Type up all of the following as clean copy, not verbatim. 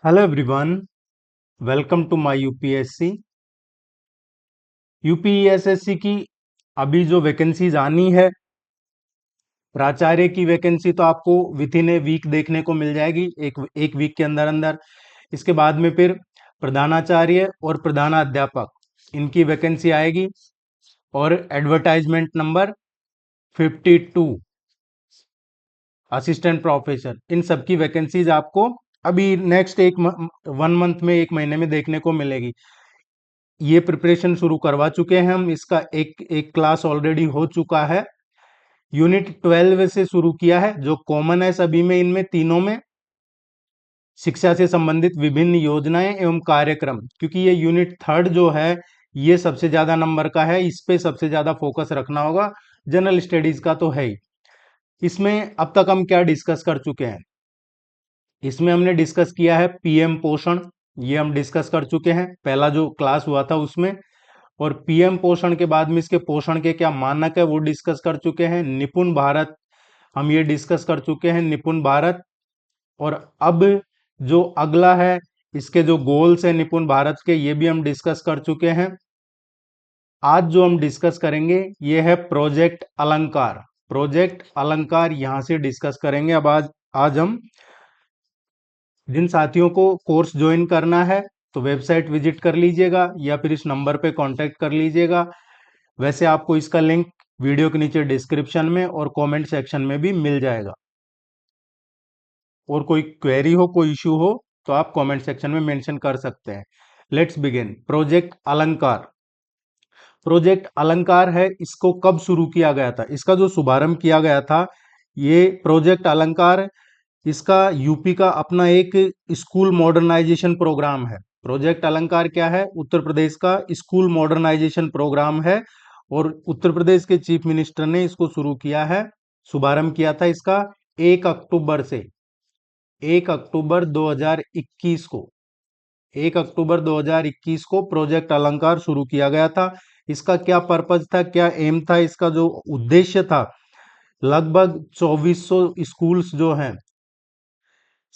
Hello everyone, welcome to my UPSC. UPSSSC की अभी जो वैकेंसीज आनी है, प्राचार्य की वैकेंसी तो आपको विद इन ए वीक देखने को मिल जाएगी, एक वीक के अंदर अंदर। इसके बाद में फिर प्रधानाचार्य और प्रधानाध्यापक इनकी वैकेंसी आएगी, और एडवर्टाइजमेंट नंबर 52 असिस्टेंट प्रोफेसर, इन सब की वैकेंसीज आपको अभी नेक्स्ट 1 मंथ में, 1 महीने में देखने को मिलेगी। ये प्रिपरेशन शुरू करवा चुके हैं हम, इसका एक एक क्लास ऑलरेडी हो चुका है। यूनिट 12 से शुरू किया है, जो कॉमन है सभी में, इनमें तीनों में शिक्षा से संबंधित विभिन्न योजनाएं एवं कार्यक्रम, क्योंकि ये यूनिट 3 जो है ये सबसे ज्यादा नंबर का है, इस पे सबसे ज्यादा फोकस रखना होगा। जनरल स्टडीज का तो है ही। इसमें अब तक हम क्या डिस्कस कर चुके हैं? इसमें हमने डिस्कस किया है पीएम पोषण, ये हम डिस्कस कर चुके हैं पहला जो क्लास हुआ था उसमें। और पीएम पोषण के बाद में इसके पोषण के क्या मानक है वो डिस्कस कर चुके हैं। निपुण भारत हम ये डिस्कस कर चुके हैं, निपुण भारत। और अब जो अगला है, इसके जो गोल्स है निपुण भारत के, ये भी हम डिस्कस कर चुके हैं। आज जो हम डिस्कस करेंगे ये है प्रोजेक्ट अलंकार। प्रोजेक्ट अलंकार यहां से डिस्कस करेंगे। अब आज हम जिन साथियों को कोर्स ज्वाइन करना है तो वेबसाइट विजिट कर लीजिएगा, या फिर इस नंबर पे कांटेक्ट कर लीजिएगा। वैसे आपको इसका लिंक वीडियो के नीचे डिस्क्रिप्शन में और कमेंट सेक्शन में भी मिल जाएगा। और कोई क्वेरी हो, कोई इश्यू हो, तो आप कमेंट सेक्शन में मेंशन कर सकते हैं। Let's begin. प्रोजेक्ट अलंकार। प्रोजेक्ट अलंकार है, इसको कब शुरू किया गया था? इसका जो शुभारंभ किया गया था, ये प्रोजेक्ट अलंकार, इसका यूपी का अपना एक स्कूल मॉडर्नाइजेशन प्रोग्राम है। प्रोजेक्ट अलंकार क्या है? उत्तर प्रदेश का स्कूल मॉडर्नाइजेशन प्रोग्राम है, और उत्तर प्रदेश के चीफ मिनिस्टर ने इसको शुरू किया है, शुभारंभ किया था इसका 1 अक्टूबर से। 1 अक्टूबर 2021 को, 1 अक्टूबर 2021 को प्रोजेक्ट अलंकार शुरू किया गया था। इसका क्या पर्पज था, क्या एम था, इसका जो उद्देश्य था, लगभग 2400 स्कूल्स जो हैं,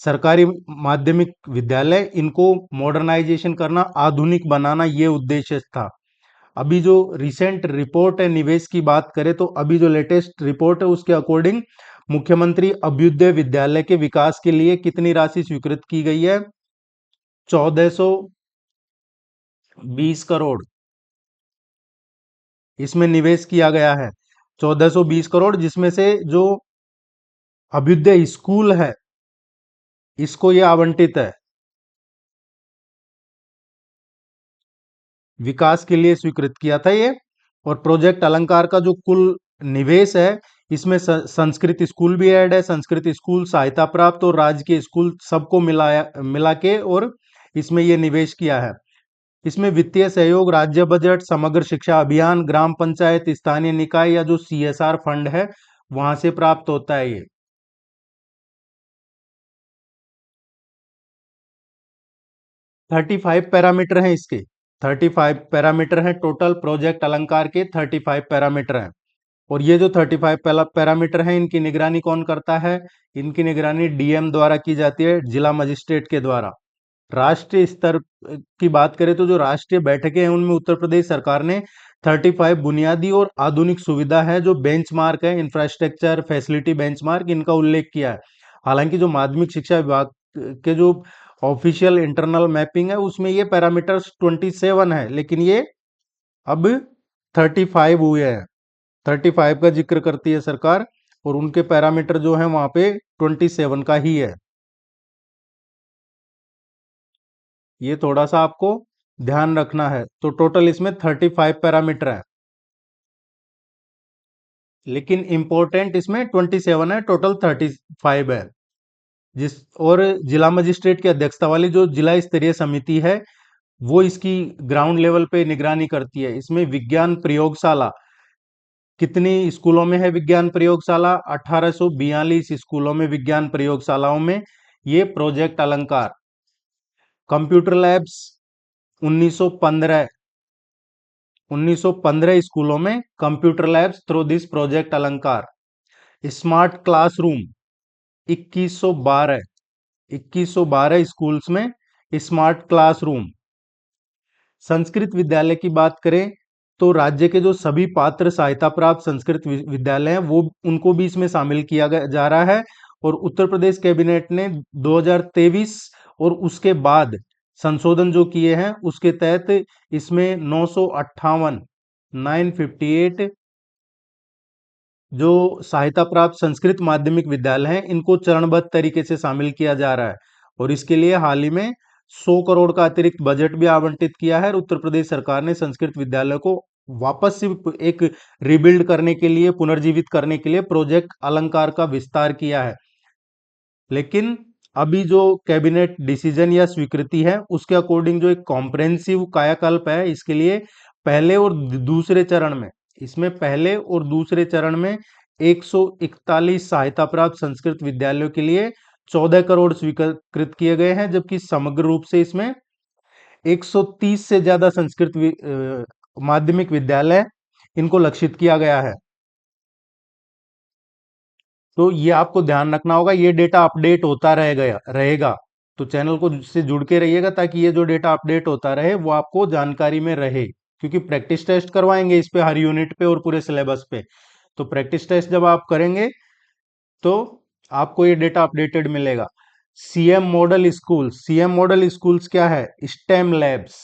सरकारी माध्यमिक विद्यालय, इनको मॉडर्नाइजेशन करना, आधुनिक बनाना, ये उद्देश्य था। अभी जो रिसेंट रिपोर्ट है, निवेश की बात करें तो अभी जो लेटेस्ट रिपोर्ट है उसके अकॉर्डिंग मुख्यमंत्री अभ्युदय विद्यालय के विकास के लिए कितनी राशि स्वीकृत की गई है? 1420 करोड़ इसमें निवेश किया गया है। 1420 करोड़, जिसमें से जो अभ्युदय स्कूल है इसको ये आवंटित है, विकास के लिए स्वीकृत किया था ये। और प्रोजेक्ट अलंकार का जो कुल निवेश है, इसमें संस्कृत स्कूल भी ऐड है, संस्कृत स्कूल, सहायता प्राप्त और राजकीय स्कूल, सबको मिला के, और इसमें ये निवेश किया है। इसमें वित्तीय सहयोग, राज्य बजट, समग्र शिक्षा अभियान, ग्राम पंचायत, स्थानीय निकाय, या जो सीएसआर फंड है वहां से प्राप्त होता है ये। 35 पैरामीटर हैं इसके। 35 पैरामीटर हैं टोटल, प्रोजेक्ट अलंकार के 35 पैरामीटर हैं। और ये जो 35 पैरामीटर हैं, इनकी निगरानी कौन करता है? इनकी निगरानी डीएम द्वारा की जाती है, जिला मजिस्ट्रेट के द्वारा। राष्ट्रीय स्तर की बात करें तो जो राष्ट्रीय बैठकें हैं उनमें उत्तर प्रदेश सरकार ने 35 बुनियादी और आधुनिक सुविधा है, जो बेंचमार्क है, इंफ्रास्ट्रक्चर फैसिलिटी बेंचमार्क, इनका उल्लेख किया है। हालांकि जो माध्यमिक शिक्षा विभाग के जो ऑफिशियल इंटरनल मैपिंग है उसमें ये पैरामीटर्स 27 है, लेकिन ये अब 35 हुए हैं। 35 का जिक्र करती है सरकार, और उनके पैरामीटर जो है वहां पे 27 का ही है। ये थोड़ा सा आपको ध्यान रखना है। तो टोटल इसमें 35 पैरामीटर है, लेकिन इंपॉर्टेंट इसमें 27 है, टोटल 35 है। जिस और जिला मजिस्ट्रेट की अध्यक्षता वाली जो जिला स्तरीय समिति है, वो इसकी ग्राउंड लेवल पे निगरानी करती है। इसमें विज्ञान प्रयोगशाला, कितनी स्कूलों में है विज्ञान प्रयोगशाला? 1842 स्कूलों में विज्ञान प्रयोगशालाओं में ये प्रोजेक्ट अलंकार। कंप्यूटर लैब्स 1915 1915 स्कूलों में computer labs through this project अलंकार। स्मार्ट क्लासरूम 2112 2112 स्कूल्स में स्मार्ट क्लासरूम। संस्कृत विद्यालय की बात करें तो राज्य के जो सभी पात्र सहायता प्राप्त संस्कृत विद्यालय हैं वो उनको भी इसमें शामिल किया जा रहा है। और उत्तर प्रदेश कैबिनेट ने 2023 और उसके बाद संशोधन जो किए हैं उसके तहत इसमें 958 958 जो सहायता प्राप्त संस्कृत माध्यमिक विद्यालय हैं इनको चरणबद्ध तरीके से शामिल किया जा रहा है। और इसके लिए हाल ही में 100 करोड़ का अतिरिक्त बजट भी आवंटित किया है और उत्तर प्रदेश सरकार ने संस्कृत विद्यालय को वापस से एक रिबिल्ड करने के लिए, पुनर्जीवित करने के लिए प्रोजेक्ट अलंकार का विस्तार किया है। लेकिन अभी जो कैबिनेट डिसीजन या स्वीकृति है उसके अकॉर्डिंग जो एक कॉम्प्रेहेंसिव कायाकल्प है इसके लिए पहले और दूसरे चरण में, इसमें पहले और दूसरे चरण में 141 सहायता प्राप्त संस्कृत विद्यालयों के लिए 14 करोड़ स्वीकृत किए गए हैं, जबकि समग्र रूप से इसमें 130 से ज्यादा संस्कृत माध्यमिक विद्यालय इनको लक्षित किया गया है। तो ये आपको ध्यान रखना होगा, ये डेटा अपडेट होता रहेगा। तो चैनल को से जुड़ के रहिएगा ताकि ये जो डेटा अपडेट होता रहे वो आपको जानकारी में रहे, क्योंकि प्रैक्टिस टेस्ट करवाएंगे इस पे हर यूनिट पे और पूरे सिलेबस पे। तो प्रैक्टिस टेस्ट जब आप करेंगे तो आपको ये डेटा अपडेटेड मिलेगा। सीएम मॉडल स्कूल्स क्या है? Stem labs,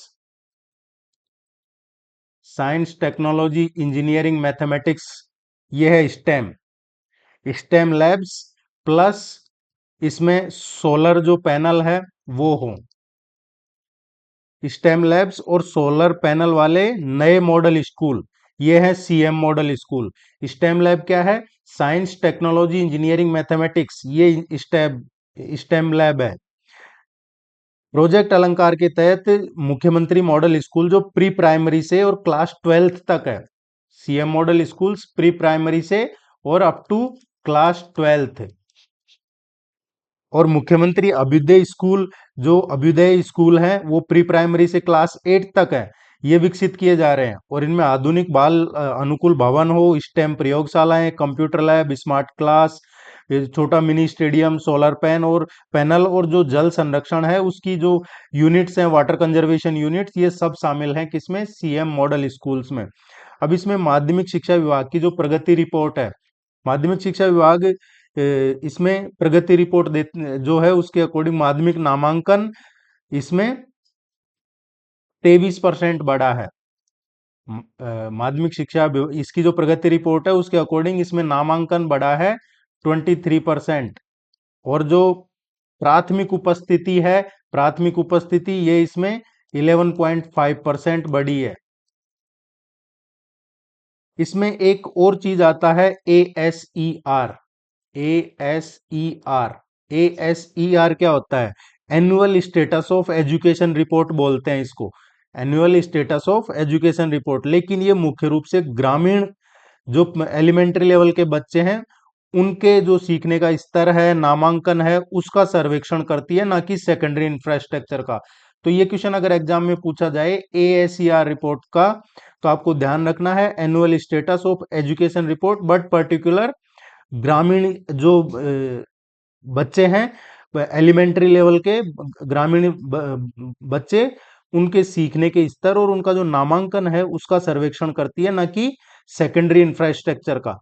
science technology engineering mathematics, ये है स्टेम। स्टेम लैब्स प्लस इसमें सोलर जो पैनल है वो हो, स्टेम लैब्स और सोलर पैनल वाले नए मॉडल स्कूल, ये है CM model school. Stem lab क्या है? साइंस टेक्नोलॉजी इंजीनियरिंग मैथमेटिक्स, ये स्टेम लैब है। प्रोजेक्ट अलंकार के तहत मुख्यमंत्री मॉडल स्कूल जो प्री प्राइमरी से और क्लास 12th तक है, CM model schools pre primary से और अप टू क्लास 12th। और मुख्यमंत्री अभ्युदय स्कूल, जो अभ्युदय स्कूल है वो प्री प्राइमरी से क्लास 8 तक है, ये विकसित किए जा रहे हैं। और इनमें आधुनिक बाल अनुकूल भवन हो, स्टेम प्रयोगशालाएं, कंप्यूटर लैब, स्मार्ट क्लास, ये छोटा मिनी स्टेडियम, सोलर पैनल और जो जल संरक्षण है उसकी जो यूनिट्स हैं, वाटर कंजर्वेशन यूनिट्स, ये सब शामिल हैं किसमें? सीएम मॉडल स्कूल्स में। अब इसमें माध्यमिक शिक्षा विभाग की जो प्रगति रिपोर्ट है, माध्यमिक शिक्षा विभाग इसमें प्रगति रिपोर्ट दे जो है उसके अकॉर्डिंग माध्यमिक नामांकन इसमें 23% बढ़ा है। माध्यमिक शिक्षा इसकी जो प्रगति रिपोर्ट है उसके अकॉर्डिंग इसमें नामांकन बढ़ा है 23%। और जो प्राथमिक उपस्थिति है, प्राथमिक उपस्थिति ये इसमें 11.5% बढ़ी है। इसमें एक और चीज आता है ASER। ASER, ASER क्या होता है? Annual status of education report बोलते हैं इसको, annual status of education report. लेकिन ये मुख्य रूप से ग्रामीण जो एलिमेंट्री लेवल के बच्चे हैं उनके जो सीखने का स्तर है, नामांकन है, उसका सर्वेक्षण करती है, ना कि सेकेंडरी इंफ्रास्ट्रक्चर का। तो ये क्वेश्चन अगर एग्जाम में पूछा जाए ASER रिपोर्ट का, तो आपको ध्यान रखना है annual status of education report, but particular ग्रामीण जो बच्चे हैं, एलिमेंट्री लेवल के ग्रामीण बच्चे, उनके सीखने के स्तर और उनका जो नामांकन है उसका सर्वेक्षण करती है, ना कि सेकेंडरी इंफ्रास्ट्रक्चर का।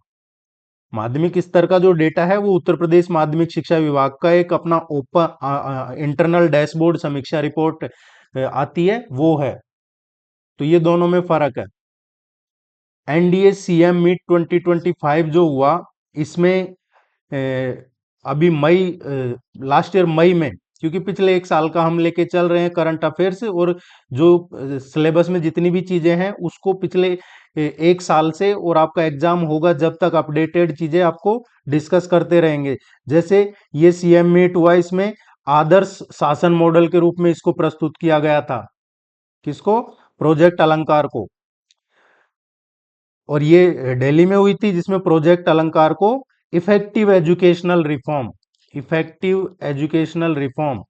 माध्यमिक स्तर का जो डेटा है वो उत्तर प्रदेश माध्यमिक शिक्षा विभाग का एक अपना ओपन इंटरनल डैशबोर्ड समीक्षा रिपोर्ट आती है, वो है। तो ये दोनों में फर्क है। एनडीए सीएम मीट 2025 जो हुआ इसमें अभी लास्ट ईयर मई में, क्योंकि पिछले एक साल का हम लेके चल रहे हैं करंट अफेयर्स, और जो सिलेबस में जितनी भी चीजें हैं उसको पिछले एक साल से, और आपका एग्जाम होगा जब तक अपडेटेड चीजें आपको डिस्कस करते रहेंगे। जैसे ये सीएम मीट हुआ, इसमें आदर्श शासन मॉडल के रूप में इसको प्रस्तुत किया गया था, किसको? प्रोजेक्ट अलंकार को। और ये दिल्ली में हुई थी, जिसमें प्रोजेक्ट अलंकार को effective educational reform, effective educational reform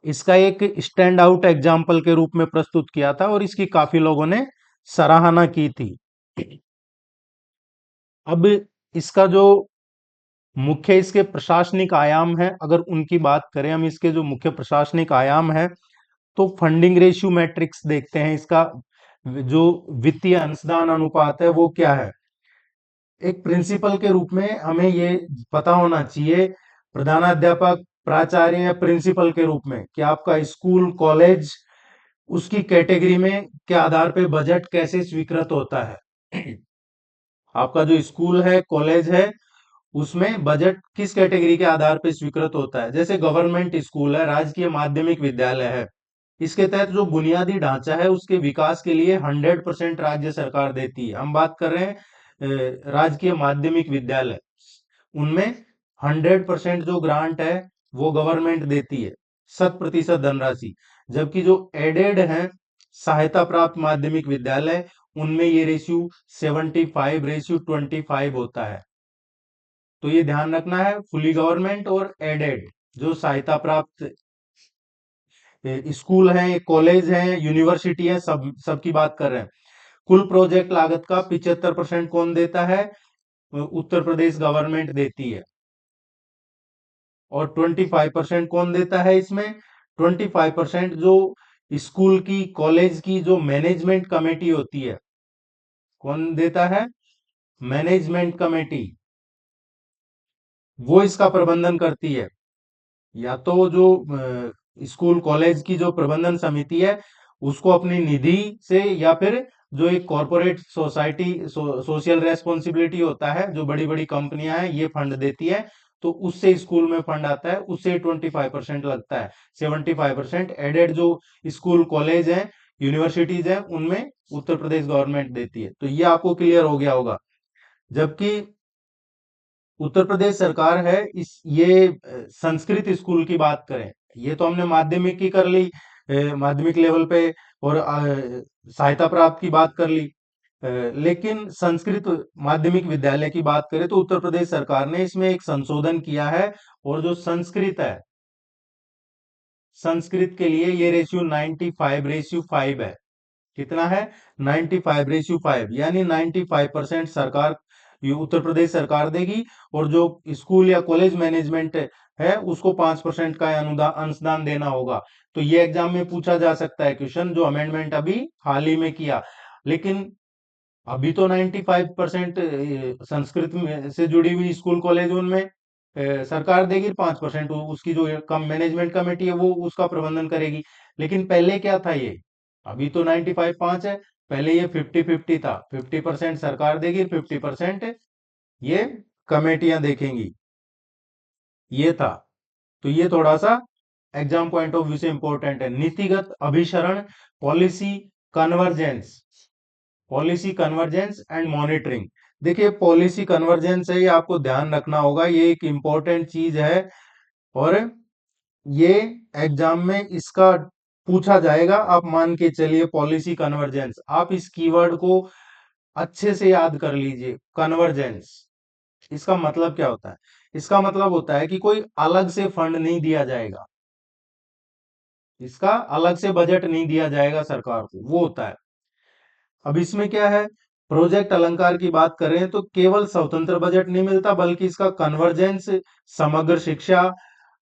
इसका एक स्टैंड आउट एग्जाम्पल के रूप में प्रस्तुत किया था और इसकी काफी लोगों ने सराहना की थी। अब इसका जो मुख्य इसके प्रशासनिक आयाम है, अगर उनकी बात करें हम, इसके जो मुख्य प्रशासनिक आयाम है, तो फंडिंग रेशियो मैट्रिक्स देखते हैं, इसका जो वित्तीय अंशदान अनुपात है वो क्या है। एक प्रिंसिपल के रूप में हमें ये पता होना चाहिए, प्रधानाध्यापक, प्राचार्य या प्रिंसिपल के रूप में, कि आपका स्कूल कॉलेज उसकी कैटेगरी में के आधार पे बजट कैसे स्वीकृत होता है। आपका जो स्कूल है कॉलेज है उसमें बजट किस कैटेगरी के आधार पे स्वीकृत होता है। जैसे गवर्नमेंट स्कूल है, राजकीय माध्यमिक विद्यालय है, इसके तहत जो बुनियादी ढांचा है उसके विकास के लिए 100% राज्य सरकार देती है। हम बात कर रहे हैं राजकीय माध्यमिक विद्यालय, उनमें 100% जो ग्रांट है वो गवर्नमेंट देती है, 100% धनराशि। जबकि जो एडेड है, सहायता प्राप्त माध्यमिक विद्यालय, उनमें ये रेशियो 75:25 होता है। तो ये ध्यान रखना है, फुली गवर्नमेंट और एडेड जो सहायता प्राप्त स्कूल हैं, कॉलेज हैं, यूनिवर्सिटी है, सबकी बात कर रहे हैं। कुल प्रोजेक्ट लागत का 75% कौन देता है? उत्तर प्रदेश गवर्नमेंट देती है। और 25% कौन देता है इसमें? 25% जो स्कूल की कॉलेज की जो मैनेजमेंट कमेटी होती है, कौन देता है? मैनेजमेंट कमेटी, वो इसका प्रबंधन करती है। या तो जो स्कूल कॉलेज की जो प्रबंधन समिति है उसको अपनी निधि से, या फिर जो एक कॉरपोरेट सोसाइटी सोशल रेस्पॉन्सिबिलिटी होता है, जो बड़ी बड़ी कंपनियां हैं ये फंड देती है, तो उससे स्कूल में फंड आता है, उससे 25% लगता है। 75% एडेड जो स्कूल कॉलेज है यूनिवर्सिटीज है उनमें उत्तर प्रदेश गवर्नमेंट देती है। तो ये आपको क्लियर हो गया होगा। जबकि उत्तर प्रदेश सरकार है इस ये संस्कृत स्कूल की बात करें, ये तो हमने माध्यमिक की कर ली, माध्यमिक लेवल पे, और सहायता प्राप्त की बात कर ली। लेकिन संस्कृत माध्यमिक विद्यालय की बात करें तो उत्तर प्रदेश सरकार ने इसमें एक संशोधन किया है, और जो संस्कृत है, संस्कृत के लिए ये रेशियो 95:5 है। कितना है? 95:5, यानी 95% सरकार, ये उत्तर प्रदेश सरकार देगी, और जो स्कूल या कॉलेज मैनेजमेंट है उसको 5% का अनुदान अंशदान देना होगा। तो ये एग्जाम में पूछा जा सकता है क्वेश्चन, जो अमेंडमेंट अभी हाल ही में किया। लेकिन अभी तो 95% संस्कृत में से जुड़ी हुई स्कूल कॉलेज उनमें सरकार देगी, 5% उसकी जो कम मैनेजमेंट कमेटी है वो उसका प्रबंधन करेगी। लेकिन पहले क्या था ये? अभी तो 95 5 है, पहले ये 50-50 था, 50% सरकार देगी, 50% ये कमेटियां देखेंगी, ये था। तो ये थोड़ा सा एग्जाम पॉइंट ऑफ व्यू से इंपॉर्टेंट है। नीतिगत अभिसरण, policy convergence, policy convergence and monitoring. देखिए पॉलिसी कन्वर्जेंस है, ये आपको ध्यान रखना होगा, ये एक इंपॉर्टेंट चीज है, और ये एग्जाम में इसका पूछा जाएगा। आप मान के चलिए पॉलिसी कन्वर्जेंस, आप इस कीवर्ड को अच्छे से याद कर लीजिए। कन्वर्जेंस, इसका मतलब क्या होता है? इसका मतलब होता है कि कोई अलग से फंड नहीं दिया जाएगा, इसका अलग से बजट नहीं दिया जाएगा सरकार को, वो होता है। अब इसमें क्या है, प्रोजेक्ट अलंकार की बात करें तो केवल स्वतंत्र बजट नहीं मिलता, बल्कि इसका कन्वर्जेंस समग्र शिक्षा,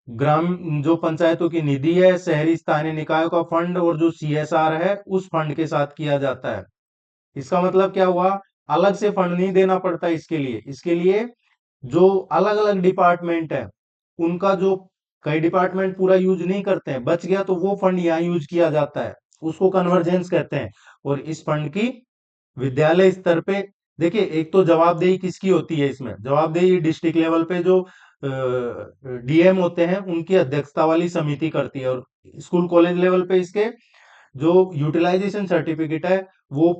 ग्राम जो पंचायतों की निधि है, शहरी स्थानीय निकायों का फंड, और जो सीएसआर है उस फंड के साथ किया जाता है। इसका मतलब क्या हुआ? अलग से फंड नहीं देना पड़ता इसके लिए जो अलग अलग डिपार्टमेंट है उनका जो, कई डिपार्टमेंट पूरा यूज नहीं करते हैं, बच गया तो वो फंड यहाँ यूज किया जाता है, उसको कन्वर्जेंस कहते हैं। और इस फंड की विद्यालय स्तर पे, देखिए एक तो जवाबदेही किसकी होती है, इसमें जवाबदेही डिस्ट्रिक्ट लेवल पे जो डीएम होते हैं उनकी अध्यक्षता वाली समिति करती है, और स्कूल कॉलेज लेवल पे इसके जो यूटिलाइजेशन सर्टिफिकेट है वो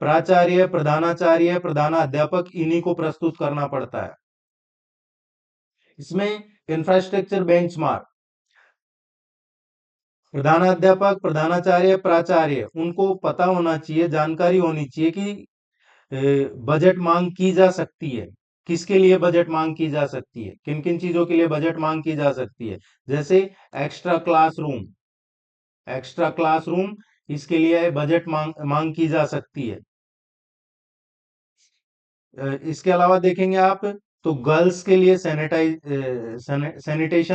प्राचार्य, प्रधानाचार्य, प्रधानाध्यापक, इन्हीं को प्रस्तुत करना पड़ता है। इसमें इंफ्रास्ट्रक्चर बेंचमार्क, प्रधानाध्यापक, प्रधानाचार्य, प्राचार्य, उनको पता होना चाहिए, जानकारी होनी चाहिए कि बजट मांग की जा सकती है, किसके लिए बजट मांग की जा सकती है, किन किन चीजों के लिए बजट मांग की जा सकती है। जैसे एक्स्ट्रा क्लासरूम, एक्स्ट्रा क्लासरूम, इसके लिए बजट मांग की जा सकती है। इसके अलावा देखेंगे आप तो गर्ल्स के लिए सैनिटेशन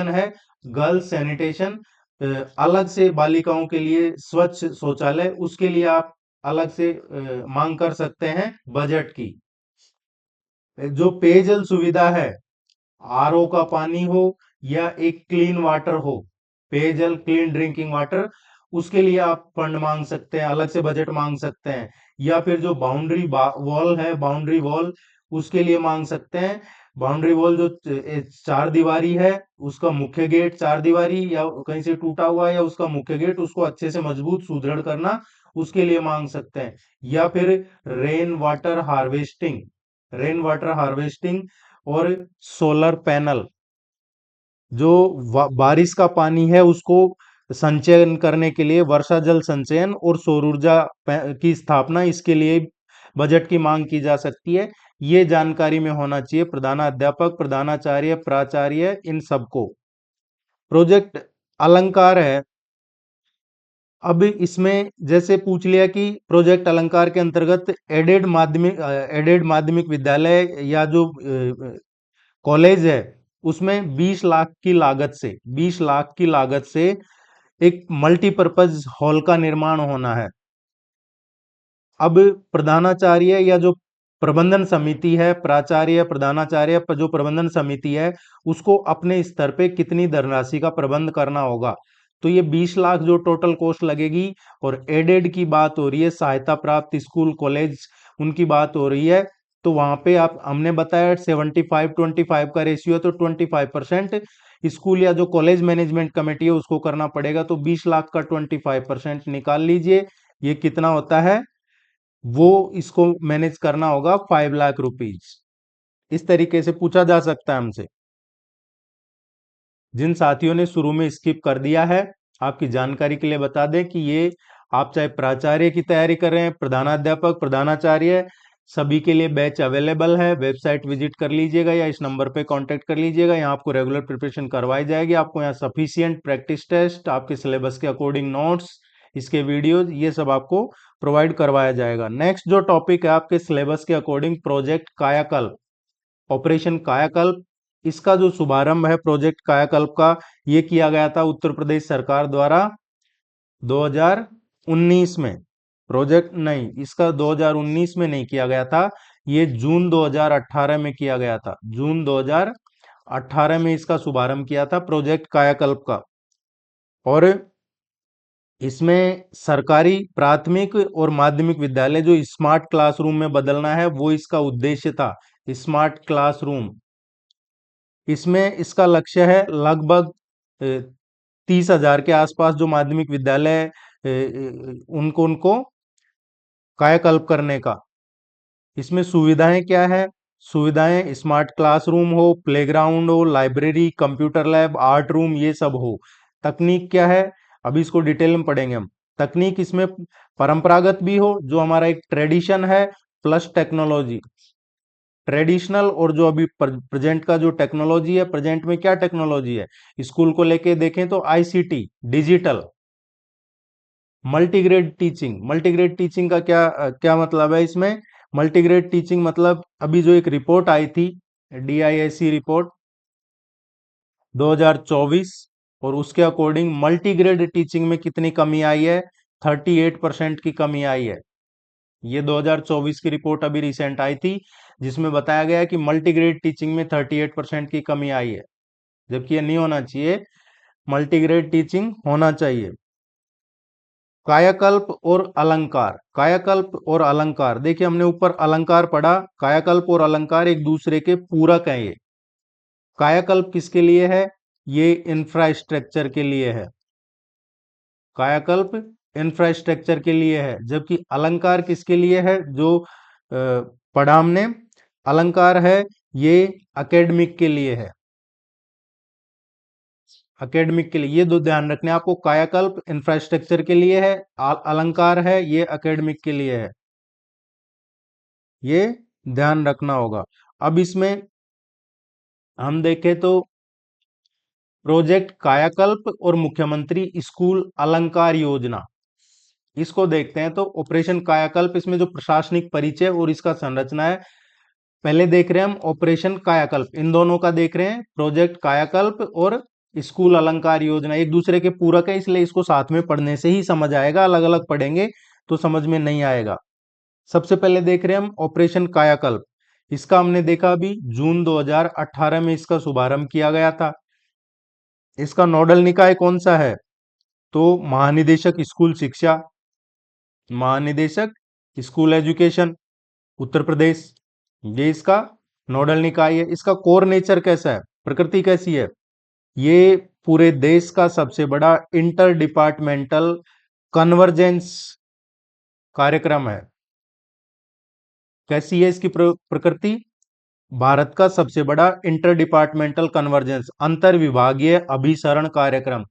है, गर्ल्स सैनिटेशन। अलग से बालिकाओं के लिए स्वच्छ शौचालय, उसके लिए आप अलग से मांग कर सकते हैं बजट की। जो पेयजल सुविधा है, आरओ का पानी हो या एक क्लीन वाटर हो, पेयजल क्लीन ड्रिंकिंग वाटर, उसके लिए आप फंड मांग सकते हैं, अलग से बजट मांग सकते हैं। या फिर जो बाउंड्री वॉल है, बाउंड्री वॉल, उसके लिए मांग सकते हैं। बाउंड्री वॉल जो चार दीवारी है, उसका मुख्य गेट चार दीवारी या कहीं से टूटा हुआ है, या उसका मुख्य गेट उसको अच्छे से मजबूत सुदृढ़ करना, उसके लिए मांग सकते हैं। या फिर rain water harvesting, rain water harvesting और सोलर पैनल, जो बारिश का पानी है उसको संचयन करने के लिए वर्षा जल संचयन और सौर ऊर्जा की स्थापना, इसके लिए बजट की मांग की जा सकती है। ये जानकारी में होना चाहिए प्रधानाध्यापक, प्रधानाचार्य, प्राचार्य, इन सबको। प्रोजेक्ट अलंकार है। अब इसमें जैसे पूछ लिया कि प्रोजेक्ट अलंकार के अंतर्गत एडेड माध्यमिक विद्यालय या जो कॉलेज है, उसमें 20 लाख की लागत से, 20 लाख की लागत से एक मल्टीपर्पज हॉल का निर्माण होना है। अब प्रधानाचार्य या जो प्रबंधन समिति है, प्राचार्य, प्रधानाचार्य जो प्रबंधन समिति है, उसको अपने स्तर पे कितनी धनराशि का प्रबंध करना होगा। तो ये 20 लाख जो टोटल कॉस्ट लगेगी, और एडेड की बात हो रही है, सहायता प्राप्त स्कूल कॉलेज, उनकी बात हो रही है। तो वहां पे आप, हमने बताया 75-25 का रेशियो है, तो 25% स्कूल या जो कॉलेज मैनेजमेंट कमेटी है उसको करना पड़ेगा। तो 20 लाख का 25% निकाल लीजिए, ये कितना होता है, वो इसको मैनेज करना होगा 5 लाख रुपीज। इस तरीके से पूछा जा सकता है हमसे। जिन साथियों ने शुरू में स्किप कर दिया है, आपकी जानकारी के लिए बता दें कि ये, आप चाहे प्राचार्य की तैयारी कर रहे हैं, प्रधानाध्यापक, प्रधानाचार्य, सभी के लिए बैच अवेलेबल है। वेबसाइट विजिट कर लीजिएगा या इस नंबर पे कांटेक्ट कर लीजिएगा। यहाँ आपको रेगुलर प्रिपरेशन करवाई जाएगी। आपको यहाँ सफिशियंट प्रैक्टिस टेस्ट, आपके सिलेबस के अकॉर्डिंग नोट्स, इसके वीडियोज, ये सब आपको प्रोवाइड करवाया जाएगा। नेक्स्ट जो टॉपिक है आपके सिलेबस के अकॉर्डिंग, प्रोजेक्ट कायाकल्प, ऑपरेशन कायाकल्प। इसका जो शुभारंभ है प्रोजेक्ट कायाकल्प का, ये किया गया था उत्तर प्रदेश सरकार द्वारा 2019 में। प्रोजेक्ट नहीं, इसका 2019 में नहीं किया गया था, ये जून 2018 में किया गया था। जून 2018 में इसका शुभारंभ किया था प्रोजेक्ट कायाकल्प का। और इसमें सरकारी प्राथमिक और माध्यमिक विद्यालय जो स्मार्ट क्लासरूम में बदलना है, वो इसका उद्देश्य था, स्मार्ट क्लासरूम। इसमें इसका लक्ष्य है लगभग 30,000 के आसपास जो माध्यमिक विद्यालय उनको उनको कायाकल्प करने का। इसमें सुविधाएं क्या है, सुविधाएं स्मार्ट क्लासरूम हो, प्लेग्राउंड हो, library, computer lab, art room, ये सब हो। तकनीक क्या है, अभी इसको डिटेल में पढ़ेंगे हम। तकनीक इसमें परंपरागत भी हो, जो हमारा एक ट्रेडिशन है, प्लस टेक्नोलॉजी। ट्रेडिशनल और जो अभी प्रेजेंट का जो टेक्नोलॉजी है, प्रेजेंट में क्या टेक्नोलॉजी है, स्कूल को लेके देखें तो ICT, digital. Multigrade teaching, multigrade teaching का क्या मतलब है इसमें। मल्टीग्रेड टीचिंग मतलब, अभी जो एक रिपोर्ट आई थी, डीआईएससी रिपोर्ट 2024, और उसके अकॉर्डिंग मल्टीग्रेड टीचिंग में कितनी कमी आई है, 38% की कमी आई है। ये 2024 की रिपोर्ट अभी रिसेंट आई थी, जिसमें बताया गया है कि मल्टीग्रेड टीचिंग में 38% की कमी आई है, जबकि ये नहीं होना चाहिए, मल्टीग्रेड टीचिंग होना चाहिए। कायाकल्प और अलंकार, कायाकल्प और अलंकार, देखिए हमने ऊपर अलंकार पढ़ा, कायाकल्प और अलंकार एक दूसरे के पूरक हैं। ये कायाकल्प किसके लिए है, ये इंफ्रास्ट्रक्चर के लिए है, कायाकल्प इंफ्रास्ट्रक्चर के लिए है। जबकि अलंकार किसके लिए है, जो पढ़ा हमने, अलंकार है ये एकेडमिक के लिए है, एकेडमिक के लिए। ये दो ध्यान रखने हैं आपको, कायाकल्प इंफ्रास्ट्रक्चर के लिए है, अलंकार है ये एकेडमिक के लिए है, ये ध्यान रखना होगा। अब इसमें हम देखें तो प्रोजेक्ट कायाकल्प और मुख्यमंत्री स्कूल अलंकार योजना, इसको देखते हैं। तो ऑपरेशन कायाकल्प, इसमें जो प्रशासनिक परिचय और इसका संरचना है, पहले देख रहे हैं हम ऑपरेशन कायाकल्प, इन दोनों का देख रहे हैं, प्रोजेक्ट कायाकल्प और स्कूल अलंकार योजना एक दूसरे के पूरक है, इसलिए इसको साथ में पढ़ने से ही समझ आएगा, अलग अलग पढ़ेंगे तो समझ में नहीं आएगा। सबसे पहले देख रहे हैं हम ऑपरेशन कायाकल्प। इसका हमने देखा अभी जून 2018 में इसका शुभारंभ किया गया था। इसका नोडल निकाय कौन सा है? तो महानिदेशक स्कूल शिक्षा, महानिदेशक स्कूल एजुकेशन, उत्तर प्रदेश, ये इसका नोडल निकाय है। इसका कोर नेचर कैसा है, प्रकृति कैसी है? ये पूरे देश का सबसे बड़ा इंटर डिपार्टमेंटल कन्वर्जेंस कार्यक्रम है। कैसी है इसकी प्रकृति? भारत का सबसे बड़ा इंटर डिपार्टमेंटल कन्वर्जेंस, अंतर विभागीय अभिसरण कार्यक्रम।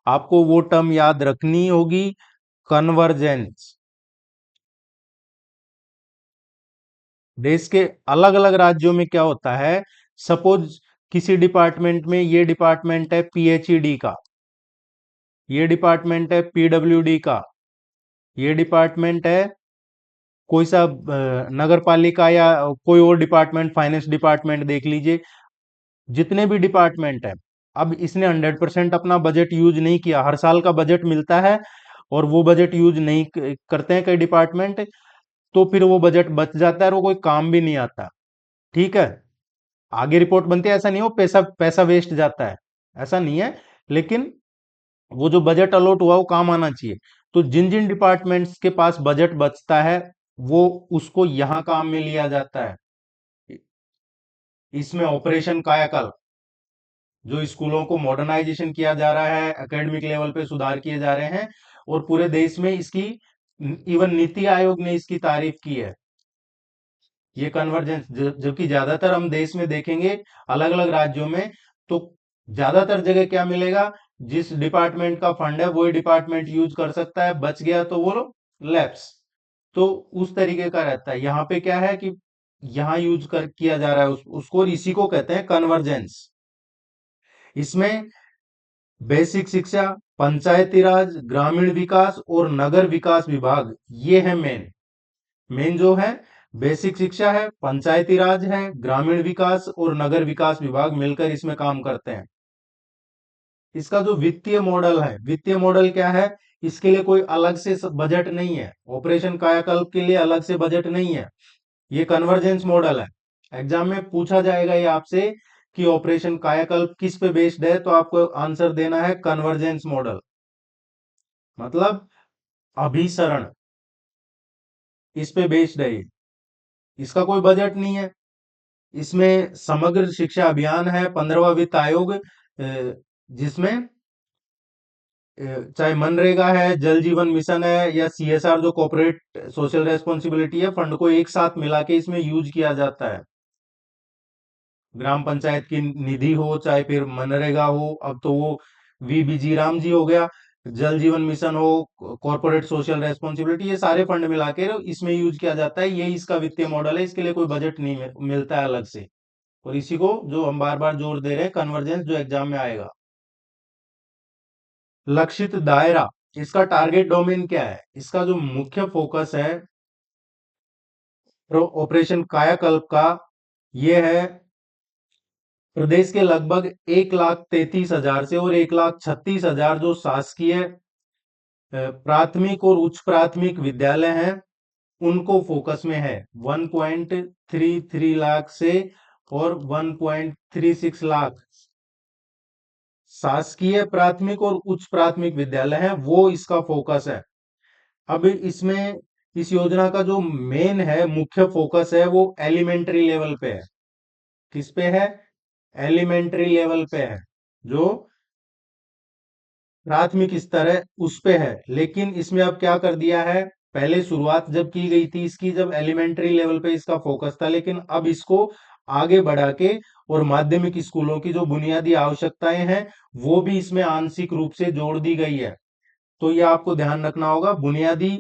आपको वो टर्म याद रखनी होगी, कन्वर्जेंस। देश के अलग अलग राज्यों में क्या होता है, सपोज किसी डिपार्टमेंट में ये डिपार्टमेंट है पीएचईडी का, ये डिपार्टमेंट है पीडब्ल्यूडी का, ये डिपार्टमेंट है कोई सा नगर पालिका या कोई और डिपार्टमेंट, फाइनेंस डिपार्टमेंट देख लीजिए, जितने भी डिपार्टमेंट है। अब इसने 100% अपना बजट यूज नहीं किया, हर साल का बजट मिलता है और वो बजट यूज नहीं करते हैं कई डिपार्टमेंट, तो फिर वो बजट बच जाता है और वो कोई काम भी नहीं आता। ठीक है, आगे रिपोर्ट बनती है, ऐसा नहीं हो पैसा पैसा वेस्ट जाता है, ऐसा नहीं है, लेकिन वो जो बजट अलॉट हुआ वो काम आना चाहिए। तो जिन जिन डिपार्टमेंट्स के पास बजट बचता है वो उसको यहां काम में लिया जाता है। इसमें ऑपरेशन कायाकल्प, जो स्कूलों को मॉडर्नाइजेशन किया जा रहा है, एकेडमिक लेवल पे सुधार किए जा रहे हैं, और पूरे देश में इसकी इवन नीति आयोग ने इसकी तारीफ की है, ये कन्वर्जेंस। जबकि ज्यादातर हम देश में देखेंगे अलग अलग राज्यों में, तो ज्यादातर जगह क्या मिलेगा, जिस डिपार्टमेंट का फंड है वही डिपार्टमेंट यूज कर सकता है, बच गया तो वो लैप्स, तो उस तरीके का रहता है। यहाँ पे क्या है कि यहाँ यूज कर किया जा रहा है उसको, और इसी को कहते हैं कन्वर्जेंस। इसमें बेसिक शिक्षा, पंचायती राज, ग्रामीण विकास और नगर विकास विभाग, ये है मेन। मेन जो है बेसिक शिक्षा है, पंचायती राज है, ग्रामीण विकास और नगर विकास विभाग मिलकर इसमें काम करते हैं। इसका जो वित्तीय मॉडल है, वित्तीय मॉडल क्या है, इसके लिए कोई अलग से बजट नहीं है, ऑपरेशन कायाकल्प के लिए अलग से बजट नहीं है, ये कन्वर्जेंस मॉडल है। एग्जाम में पूछा जाएगा ये आपसे कि ऑपरेशन कायाकल्प किस पे बेस्ड है, तो आपको आंसर देना है कन्वर्जेंस मॉडल, मतलब अभिसरण, इस पे बेस्ड है ये। इसका कोई बजट नहीं है। इसमें समग्र शिक्षा अभियान है, 15वां वित्त आयोग, जिसमें चाहे मनरेगा है, जल जीवन मिशन है, या सीएसआर जो कॉर्पोरेट सोशल रेस्पॉन्सिबिलिटी है, फंड को एक साथ मिला के इसमें यूज किया जाता है। ग्राम पंचायत की निधि हो चाहे फिर मनरेगा हो, अब तो वो वी बिजी राम जी हो गया, जल जीवन मिशन हो, कॉर्पोरेट सोशल रेस्पॉन्सिबिलिटी, ये सारे फंड मिला के इसमें यूज किया जाता है। ये इसका वित्तीय मॉडल है, इसके लिए कोई बजट नहीं मिलता है अलग से। और इसी को जो हम बार बार जोर दे रहे हैं, कन्वर्जेंस, जो एग्जाम में आएगा। लक्षित दायरा, इसका टारगेट डोमेन क्या है, इसका जो मुख्य फोकस है ऑपरेशन कायाकल्प का, ये है प्रदेश के लगभग 1,33,000 से और 1,36,000 जो शासकीय प्राथमिक और उच्च प्राथमिक विद्यालय हैं, उनको फोकस में है। 1.33 लाख से और 1.36 लाख शासकीय प्राथमिक और उच्च प्राथमिक विद्यालय हैं, वो इसका फोकस है। अब इसमें इस योजना का जो मेन है, मुख्य फोकस है, वो एलिमेंट्री लेवल पे है। किस पे है? एलिमेंट्री लेवल पे है, जो प्राथमिक स्तर है उस पे है। लेकिन इसमें अब क्या कर दिया है, पहले शुरुआत जब की गई थी इसकी, जब एलिमेंट्री लेवल पे इसका फोकस था, लेकिन अब इसको आगे बढ़ा के और माध्यमिक स्कूलों की जो बुनियादी आवश्यकताएं हैं वो भी इसमें आंशिक रूप से जोड़ दी गई है। तो ये आपको ध्यान रखना होगा, बुनियादी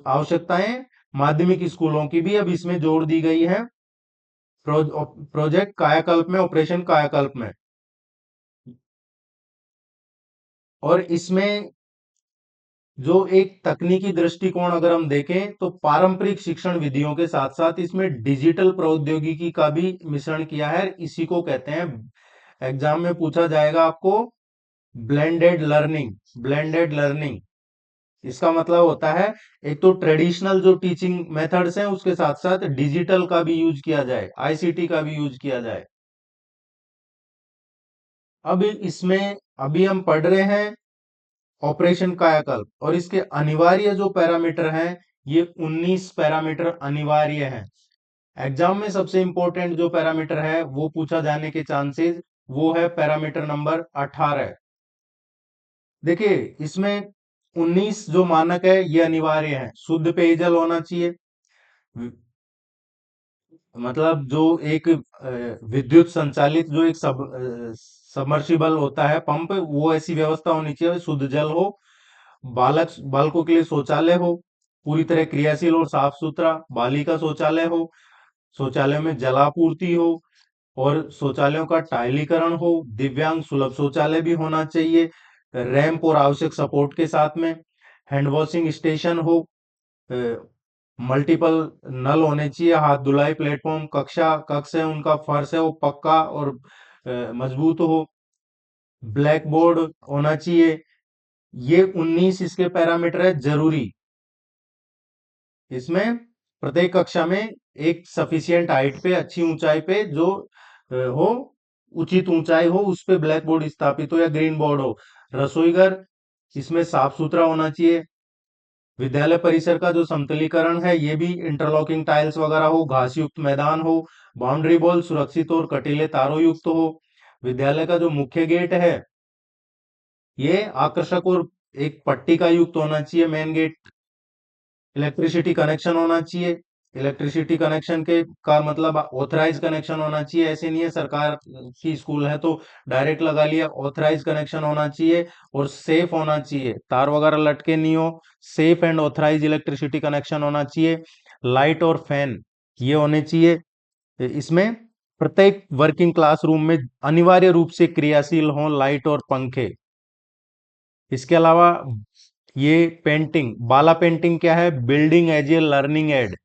आवश्यकताएं माध्यमिक स्कूलों की भी अब इसमें जोड़ दी गई है, प्रोजेक्ट कायाकल्प में, ऑपरेशन कायाकल्प में। और इसमें जो एक तकनीकी दृष्टिकोण अगर हम देखें तो पारंपरिक शिक्षण विधियों के साथ साथ इसमें डिजिटल प्रौद्योगिकी का भी मिश्रण किया है, इसी को कहते हैं, एग्जाम में पूछा जाएगा आपको, ब्लेंडेड लर्निंग। ब्लेंडेड लर्निंग इसका मतलब होता है एक तो ट्रेडिशनल जो टीचिंग मेथड्स हैं उसके साथ साथ डिजिटल का भी यूज किया जाए, आईसीटी का भी यूज किया जाए। अब इसमें अभी हम पढ़ रहे हैं ऑपरेशन कायाकल्प, और इसके अनिवार्य जो पैरामीटर हैं ये 19 पैरामीटर अनिवार्य हैं। एग्जाम में सबसे इंपॉर्टेंट जो पैरामीटर है वो पूछा जाने के चांसेस, वो है पैरामीटर नंबर 18। देखिए इसमें 19 जो मानक है ये अनिवार्य है। शुद्ध पेयजल होना चाहिए, मतलब जो एक विद्युत संचालित जो एक सबमर्सिबल होता है पंप, वो ऐसी व्यवस्था होनी चाहिए, शुद्ध जल हो, बालकों के लिए शौचालय हो, पूरी तरह क्रियाशील और साफ सुथरा बालिका शौचालय हो, शौचालय में जलापूर्ति हो, और शौचालयों का टाइलीकरण हो, दिव्यांग सुलभ शौचालय भी होना चाहिए, रैंप और आवश्यक सपोर्ट के साथ में, हैंड वॉशिंग स्टेशन हो, मल्टीपल नल होने चाहिए, हाथ धुलाई प्लेटफॉर्म, कक्ष है उनका फर्श है वो पक्का और मजबूत हो, ब्लैक बोर्ड होना चाहिए। ये 19 इसके पैरामीटर है जरूरी। इसमें प्रत्येक कक्षा में एक सफिशियंट हाइट पे, अच्छी ऊंचाई पे जो हो, उचित ऊंचाई हो, उस पे ब्लैक बोर्ड स्थापित हो या ग्रीन बोर्ड हो। रसोई घर इसमें साफ सुथरा होना चाहिए। विद्यालय परिसर का जो समतलीकरण है ये भी इंटरलॉकिंग टाइल्स वगैरह हो, घास युक्त मैदान हो, बाउंड्री बॉल सुरक्षित और कटीले तारों युक्त हो। विद्यालय का जो मुख्य गेट है ये आकर्षक और एक पट्टी का युक्त होना चाहिए, मेन गेट। इलेक्ट्रिसिटी कनेक्शन होना चाहिए। इलेक्ट्रिसिटी कनेक्शन के का मतलब ऑथराइज कनेक्शन होना चाहिए, ऐसे नहीं है सरकार की स्कूल है तो डायरेक्ट लगा लिया, ऑथराइज कनेक्शन होना चाहिए। और सेफ होना चाहिए, तार वगैरह लटके नहीं हो, safe and authorise electricity connection होना चाहिए। लाइट और फैन ये होने चाहिए। इसमें प्रत्येक वर्किंग क्लासरूम में अनिवार्य रूप से क्रियाशील हों लाइट और पंखे। इसके अलावा ये पेंटिंग, बाला पेंटिंग क्या है, building as a learning aid.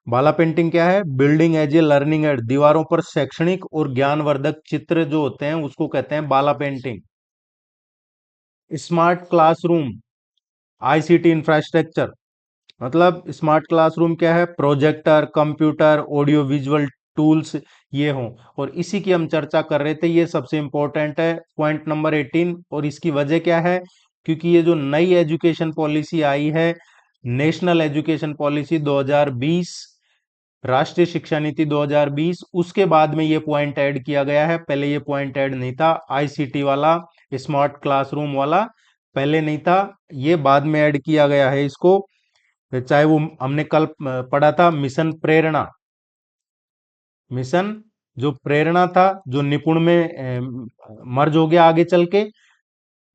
BaLA painting क्या है, building as a learning aid, दीवारों पर शैक्षणिक और ज्ञानवर्धक चित्र जो होते हैं उसको कहते हैं BaLA painting. Smart classroom, ICT infrastructure, मतलब स्मार्ट क्लासरूम क्या है, projector, computer, audio visual tools ये हों। और इसी की हम चर्चा कर रहे थे, ये सबसे इंपॉर्टेंट है पॉइंट नंबर 18। और इसकी वजह क्या है, क्योंकि ये जो नई एजुकेशन पॉलिसी आई है, नेशनल एजुकेशन पॉलिसी 2020, राष्ट्रीय शिक्षा नीति 2020, उसके बाद में ये पॉइंट ऐड किया गया है। पहले ये पॉइंट ऐड नहीं था, आईसीटी वाला, स्मार्ट क्लासरूम वाला पहले नहीं था, ये बाद में ऐड किया गया है इसको। चाहे वो हमने कल पढ़ा था मिशन प्रेरणा, मिशन जो प्रेरणा था जो निपुण में मर्ज हो गया आगे चल के,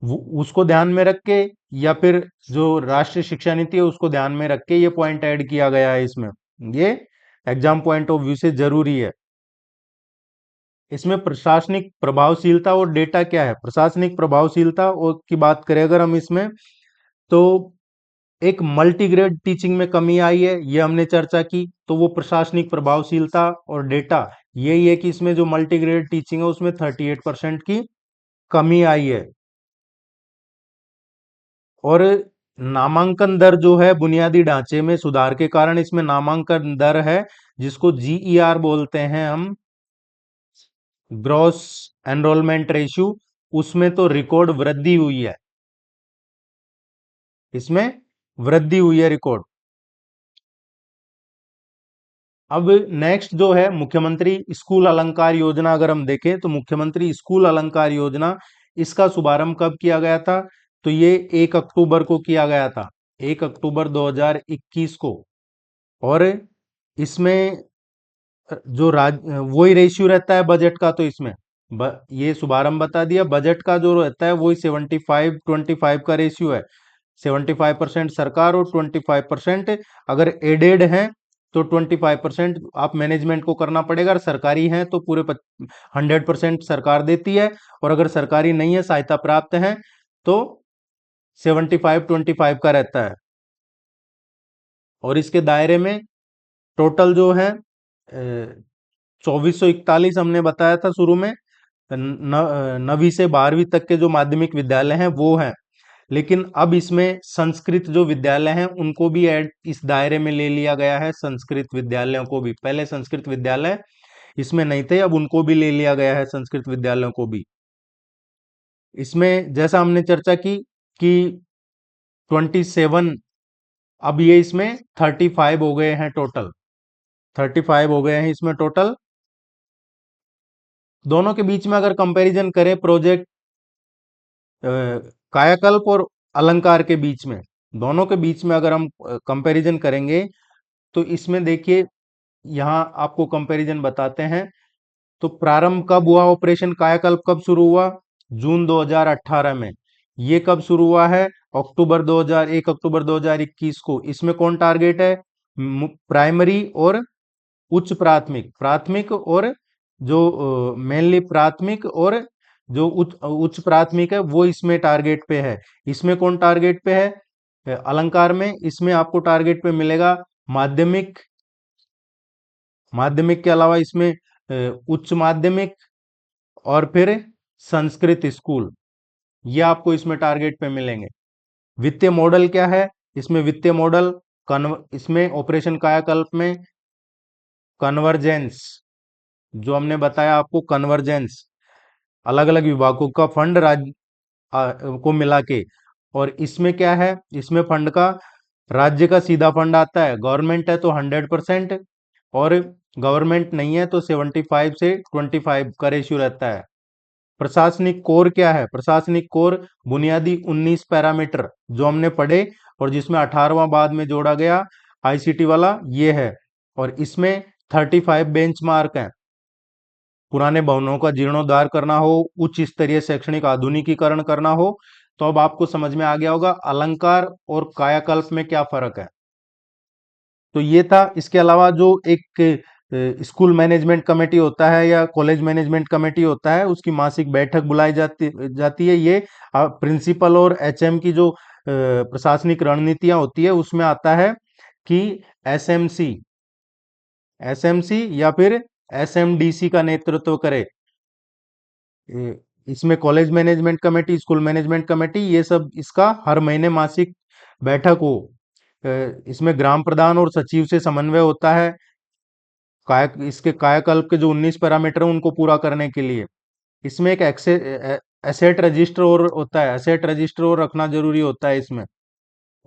उसको ध्यान में रख के, या फिर जो राष्ट्रीय शिक्षा नीति है उसको ध्यान में रख के ये पॉइंट ऐड किया गया है इसमें। ये एग्जाम पॉइंट ऑफ व्यू से जरूरी है। इसमें प्रशासनिक प्रभावशीलता और डेटा क्या है, प्रशासनिक प्रभावशीलता और की बात करें अगर हम इसमें, तो एक मल्टीग्रेड टीचिंग में कमी आई है, ये हमने चर्चा की, तो वो प्रशासनिक प्रभावशीलता और डेटा यही है कि इसमें जो मल्टीग्रेड टीचिंग है उसमें 38% की कमी आई है। और नामांकन दर जो है बुनियादी ढांचे में सुधार के कारण इसमें नामांकन दर है, जिसको जीईआर बोलते हैं हम, ग्रॉस एनरोलमेंट रेशियो, उसमें तो रिकॉर्ड वृद्धि हुई है, इसमें वृद्धि हुई है रिकॉर्ड। अब नेक्स्ट जो है मुख्यमंत्री स्कूल अलंकार योजना, अगर हम देखें तो मुख्यमंत्री स्कूल अलंकार योजना, इसका शुभारंभ कब किया गया था, तो ये 1 अक्टूबर को किया गया था, 1 अक्टूबर 2021 को। और इसमें जो वही रेशियो रहता है बजट का, तो इसमें ये शुभारंभ बता दिया, बजट का जो रहता है वही 75-25 का रेशियो है। 75% सरकार और 25% अगर एडेड हैं तो 25% आप मैनेजमेंट को करना पड़ेगा, अगर सरकारी हैं तो पूरे 100% सरकार देती है, और अगर सरकारी नहीं है, सहायता प्राप्त है, तो 75-25 का रहता है। और इसके दायरे में टोटल जो है 2441 हमने बताया था शुरू में, 9वीं से 12वीं तक के जो माध्यमिक विद्यालय हैं वो हैं। लेकिन अब इसमें संस्कृत जो विद्यालय हैं उनको भी ऐड इस दायरे में ले लिया गया है। संस्कृत विद्यालयों को भी, पहले संस्कृत विद्यालय इसमें नहीं थे, अब उनको भी ले लिया गया है, संस्कृत विद्यालयों को भी। इसमें जैसा हमने चर्चा की कि 27, अब ये इसमें 35 हो गए हैं टोटल, 35 हो गए हैं इसमें टोटल। दोनों के बीच में अगर कंपैरिजन करें प्रोजेक्ट कायाकल्प और अलंकार के बीच में, दोनों के बीच में अगर हम कंपैरिजन करेंगे तो इसमें देखिए यहाँ आपको कंपैरिजन बताते हैं। तो प्रारंभ कब हुआ, ऑपरेशन कायाकल्प कब शुरू हुआ? जून 2018 में। ये कब शुरू हुआ है? अक्टूबर 2001 अक्टूबर 2021 को। इसमें कौन टारगेट है? प्राइमरी और उच्च प्राथमिक, प्राथमिक और जो मेनली प्राथमिक और जो उच्च उच्च प्राथमिक है वो इसमें टारगेट पे है। इसमें कौन टारगेट पे है? अलंकार में इसमें आपको टारगेट पे मिलेगा माध्यमिक, माध्यमिक के अलावा इसमें उच्च माध्यमिक और फिर संस्कृत स्कूल, ये आपको इसमें टारगेट पे मिलेंगे। वित्तीय मॉडल क्या है? इसमें वित्तीय मॉडल इसमें ऑपरेशन कायाकल्प में कन्वर्जेंस, जो हमने बताया आपको कन्वर्जेंस, अलग अलग विभागों का फंड राज्य को मिला के। और इसमें क्या है? इसमें फंड का राज्य का सीधा फंड आता है, गवर्नमेंट है तो 100% और गवर्नमेंट नहीं है तो 75 से 25 का रेशियो रहता है। प्रशासनिक कोर क्या है? प्रशासनिक कोर बुनियादी 19 पैरामीटर जो हमने पढ़े और जिसमें 18वां बाद में जोड़ा गया आईसीटी वाला, ये है। और इसमें 35 बेंचमार्क हैं। पुराने भवनों का जीर्णोद्धार करना हो, उच्च स्तरीय शैक्षणिक आधुनिकीकरण करना हो, तो अब आपको समझ में आ गया होगा अलंकार और कायाकल्प में क्या फर्क है। तो ये था। इसके अलावा जो एक स्कूल मैनेजमेंट कमेटी होता है या कॉलेज मैनेजमेंट कमेटी होता है, उसकी मासिक बैठक बुलाई जाती जाती है। ये प्रिंसिपल और एचएम की जो प्रशासनिक रणनीतियां होती है उसमें आता है कि एसएमसी, एसएमसी या फिर एसएमडीसी का नेतृत्व करे। इसमें college management committee, school management committee, ये सब इसका हर महीने मासिक बैठक हो। इसमें ग्राम प्रधान और सचिव से समन्वय होता है इसके कायाकल्प के जो 19 पैरामीटर हैं उनको पूरा करने के लिए। इसमें एक एसेट रजिस्टर और होता है, एसेट रजिस्टर और रखना जरूरी होता है इसमें।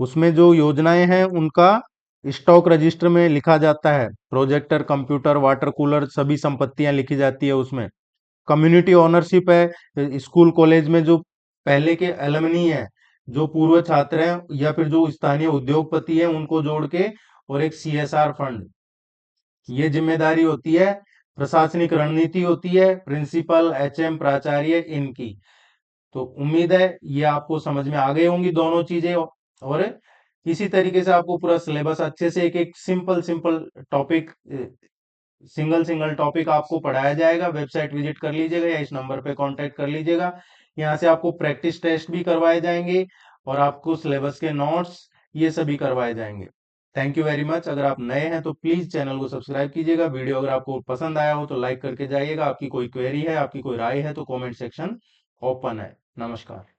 उसमें जो योजनाएं हैं उनका स्टॉक रजिस्टर में लिखा जाता है। प्रोजेक्टर, कंप्यूटर, वाटर कूलर, सभी संपत्तियां लिखी जाती है उसमें। कम्युनिटी ओनरशिप है। स्कूल कॉलेज में जो पहले के एलमनी है, जो पूर्व छात्र हैं या फिर जो स्थानीय उद्योगपति हैं उनको जोड़ के, और एक सीएसआर फंड, ये जिम्मेदारी होती है। प्रशासनिक रणनीति होती है प्रिंसिपल, एचएम, प्राचार्य इनकी। तो उम्मीद है ये आपको समझ में आ गई होंगी दोनों चीजें। और इसी तरीके से आपको पूरा सिलेबस अच्छे से एक एक simple simple topic, single single topic आपको पढ़ाया जाएगा। वेबसाइट विजिट कर लीजिएगा या इस नंबर पे कांटेक्ट कर लीजिएगा। यहाँ से आपको प्रैक्टिस टेस्ट भी करवाए जाएंगे और आपको सिलेबस के नोट्स ये सभी करवाए जाएंगे। Thank you very much. अगर आप नए हैं तो प्लीज चैनल को सब्सक्राइब कीजिएगा। वीडियो अगर आपको पसंद आया हो तो लाइक करके जाइएगा। आपकी कोई क्वेरी है, आपकी कोई राय है तो कॉमेंट सेक्शन ओपन है। नमस्कार।